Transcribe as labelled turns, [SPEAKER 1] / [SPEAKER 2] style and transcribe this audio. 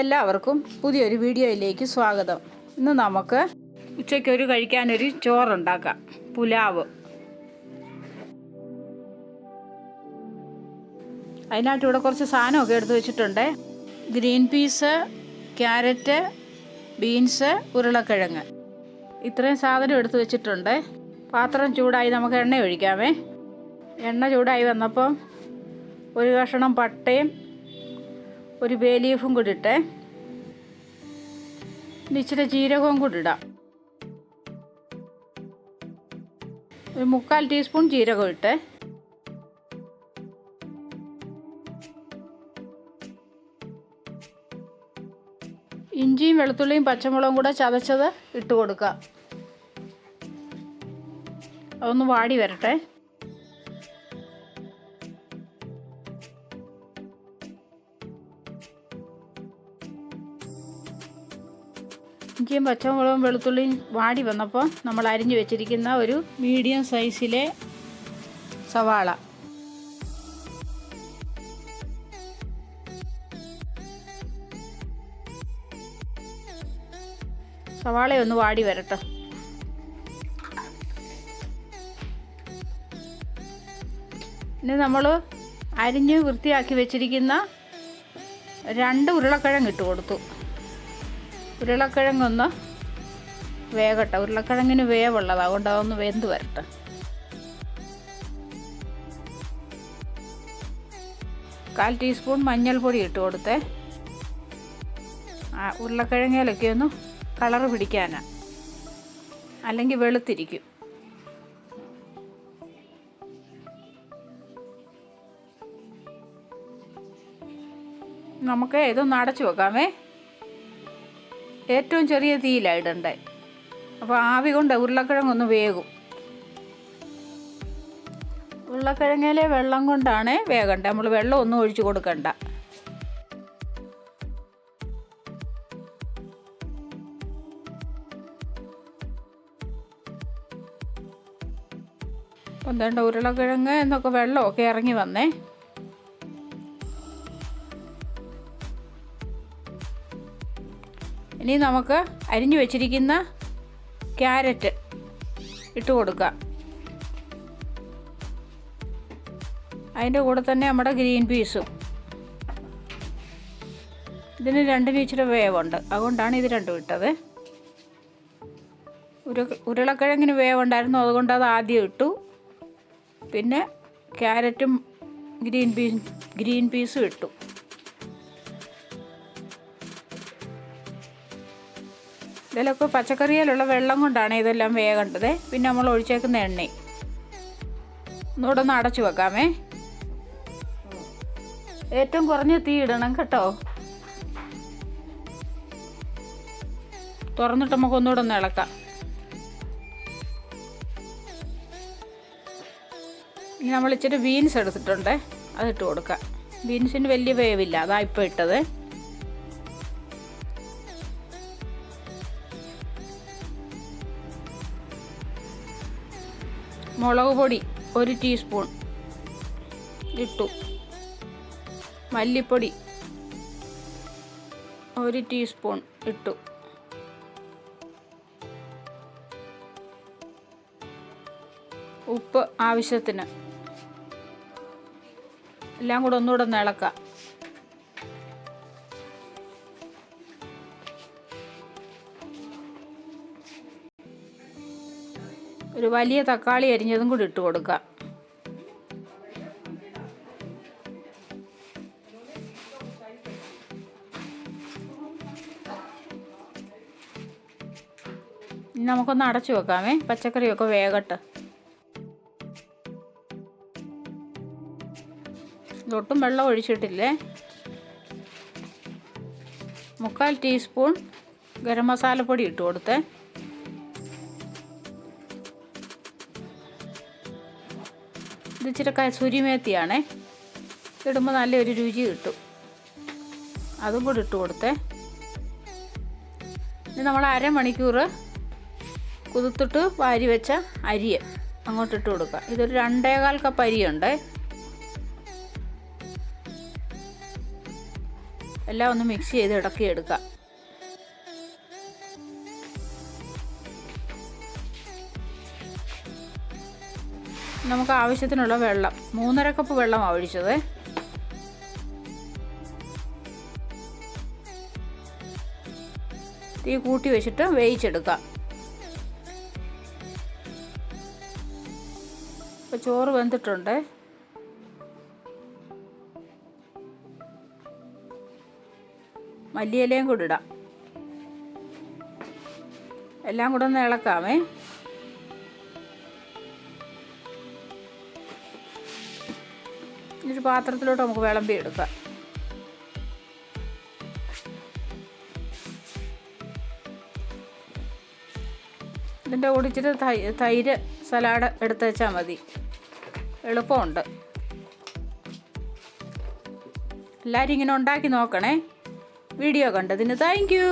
[SPEAKER 1] എല്ലാവർക്കും പുതിയൊരു വീഡിയോയിലേക്ക് സ്വാഗതം. ഇന്ന് നമുക്ക് ഉച്ചയ്ക്കൊരു കഴിക്കാനൊരു ചോറുണ്ടാക്കാം, പുലാവ്. അതിനായിട്ട് ഇവിടെ കുറച്ച് സാധനമൊക്കെ എടുത്ത് വെച്ചിട്ടുണ്ട്. ഗ്രീൻ പീസ്, ക്യാരറ്റ്, ബീൻസ്, ഉരുളക്കിഴങ്ങ്, ഇത്രയും സാധനം എടുത്ത് വെച്ചിട്ടുണ്ട്. പാത്രം ചൂടായി നമുക്ക് എണ്ണ ഒഴിക്കാമേ. എണ്ണ ചൂടായി വന്നപ്പം ഒരു കഷ്ണം പട്ടയും ഒരു ബേ ലീഫും കൂടി ഇട്ടേ. ഇച്ചിരി ജീരകവും കൂടി ഇടാം. ഒരു 3/4 ടീസ്പൂൺ ജീരകം ഇട്ടേ. ഇഞ്ചിയും വെളുത്തുള്ളിയും പച്ചമുളകും കൂടെ ചതച്ചത് ഇട്ട് കൊടുക്കുക. അതൊന്ന് വാടി വരട്ടെ. ഇഞ്ചിയും പച്ചമുളകും വെളുത്തുള്ളിയും വാടി വന്നപ്പോൾ നമ്മൾ അരിഞ്ഞു വെച്ചിരിക്കുന്ന ഒരു മീഡിയം സൈസിലെ സവാള, സവാളയൊന്ന് വാടി വരട്ടെ. ഇനി നമ്മൾ അരിഞ്ഞ് വൃത്തിയാക്കി വെച്ചിരിക്കുന്ന 2 ഉരുളക്കിഴങ്ങ് ഇട്ട് കൊടുത്തു. ഉരുളക്കിഴങ്ങൊന്ന് വേകട്ടെ. ഉരുളക്കിഴങ്ങിന് വേവുള്ളത്, അതുകൊണ്ട് അതൊന്ന് വെന്ത് വരട്ടെ. കാൽ ടീസ്പൂൺ മഞ്ഞൾപ്പൊടി ഇട്ട് കൊടുത്തേ. ഉരുളക്കിഴങ്ങിലൊക്കെ ഒന്ന് കളറ് പിടിക്കാനാണ്, അല്ലെങ്കിൽ വെളുത്തിരിക്കും. നമുക്ക് ഇതൊന്ന് അടച്ചു വെക്കാമേ. ഏറ്റവും ചെറിയ തീയിലാണ് ഇടണ്ടേ. അപ്പോൾ ആവി കൊണ്ട് ഉരുളക്കിഴങ്ങൊന്ന് വേകും. ഉരുളക്കിഴങ്ങിലെ വെള്ളം കൊണ്ടാണ് വേകണ്ടത്, നമ്മൾ വെള്ളം ഒന്നും ഒഴിച്ച് കൊടുക്കണ്ട. അപ്പം എന്താ ഉരുളക്കിഴങ്ങ് എന്നൊക്കെ വെള്ളമൊക്കെ ഇറങ്ങി വന്നേ. ഇനി നമുക്ക് അരിഞ്ഞു വെച്ചിരിക്കുന്ന ക്യാരറ്റ് ഇട്ട് കൊടുക്കാം. അതിൻ്റെ കൂടെ തന്നെ നമ്മുടെ ഗ്രീൻ പീസും. ഇതിന് രണ്ടിനും ഇച്ചിരി വേവുണ്ട്, അതുകൊണ്ടാണ് ഇത് രണ്ടും ഇട്ടത്. ഉരുളക്കിഴങ്ങിന് വേവുണ്ടായിരുന്നു, അതുകൊണ്ട് അത് ആദ്യം ഇട്ടു. പിന്നെ ക്യാരറ്റും ഗ്രീൻ പീസും ഇട്ടു. ഇതിലൊക്കെ പച്ചക്കറിയിലുള്ള വെള്ളം കൊണ്ടാണ് ഇതെല്ലാം വേകേണ്ടത്. പിന്നെ നമ്മൾ ഒഴിച്ചേക്കുന്ന എണ്ണയും ഒന്നുകൂടെ ഒന്ന് അടച്ചു വെക്കാമേ. ഏറ്റവും കുറഞ്ഞ തീ ഇടണം കേട്ടോ. തുറന്നിട്ട് നമുക്ക് ഒന്നുകൂടെ ഒന്ന് ഇളക്കാം. ഇനി നമ്മൾ ഇച്ചിരി ബീൻസ് എടുത്തിട്ടുണ്ട്, അതിട്ട് കൊടുക്കാം. ബീൻസിന് വലിയ വേവില്ല, അതാ ഇപ്പോൾ ഇട്ടത്. മുളക് പൊടി 1 ടീസ്പൂൺ ഇട്ടു. മല്ലിപ്പൊടി 1 ടീസ്പൂൺ ഇട്ടു. ഉപ്പ് ആവശ്യത്തിന്. എല്ലാം കൂടെ ഒന്നുകൂടെ ഒന്ന് ഇളക്കാം. ഒരു വലിയ തക്കാളി അരിഞ്ഞതും കൂടി ഇട്ട് കൊടുക്കാം. ഇനി നമുക്കൊന്ന് അടച്ചു വെക്കാമേ, പച്ചക്കറിയൊക്കെ വേകട്ടെ. ഒട്ടും വെള്ളം ഒഴിച്ചിട്ടില്ലേ. 3/4 ടീസ്പൂൺ ഗരം മസാലപ്പൊടി ഇട്ട് കൊടുത്തേ. ഇത് ഇച്ചിരി കസൂരി മേത്തിയാണേ, ഇടുമ്പോൾ നല്ലൊരു രുചി കിട്ടും. അതും കൂടി ഇട്ട് കൊടുത്തേ. ഇനി നമ്മൾ അരമണിക്കൂർ കുതിർത്തിട്ട് വാരി വെച്ച അരി അങ്ങോട്ടിട്ട് കൊടുക്കുക. ഇതൊരു 2.25 കപ്പ് അരിയുണ്ട്. എല്ലാം ഒന്ന് മിക്സ് ചെയ്ത് ഇളക്കിയെടുക്കുക. നമുക്ക് ആവശ്യത്തിനുള്ള വെള്ളം 3.5 കപ്പ് വെള്ളമാണ് ഒഴിച്ചത്. തീ കൂട്ടി വെച്ചിട്ട് വേവിച്ചെടുക്കാം. ഇപ്പോൾ ചോറ് വെന്തിട്ടുണ്ട്. മല്ലിയിലയും കൂടി ഇടാം. എല്ലാം കൂടെ ഒന്ന് ഇളക്കാമേ. ഒരു പാത്രത്തിലോട്ട് നമുക്ക് വിളമ്പി എടുക്കാം. ഇതിൻ്റെ കൂടെ ഇച്ചിരി തൈര് സലാഡ് എടുത്ത് വെച്ചാൽ മതി. എളുപ്പമുണ്ട്. എല്ലാവരും ഇങ്ങനെ ഉണ്ടാക്കി നോക്കണേ. വീഡിയോ കണ്ടതിന് താങ്ക് യു.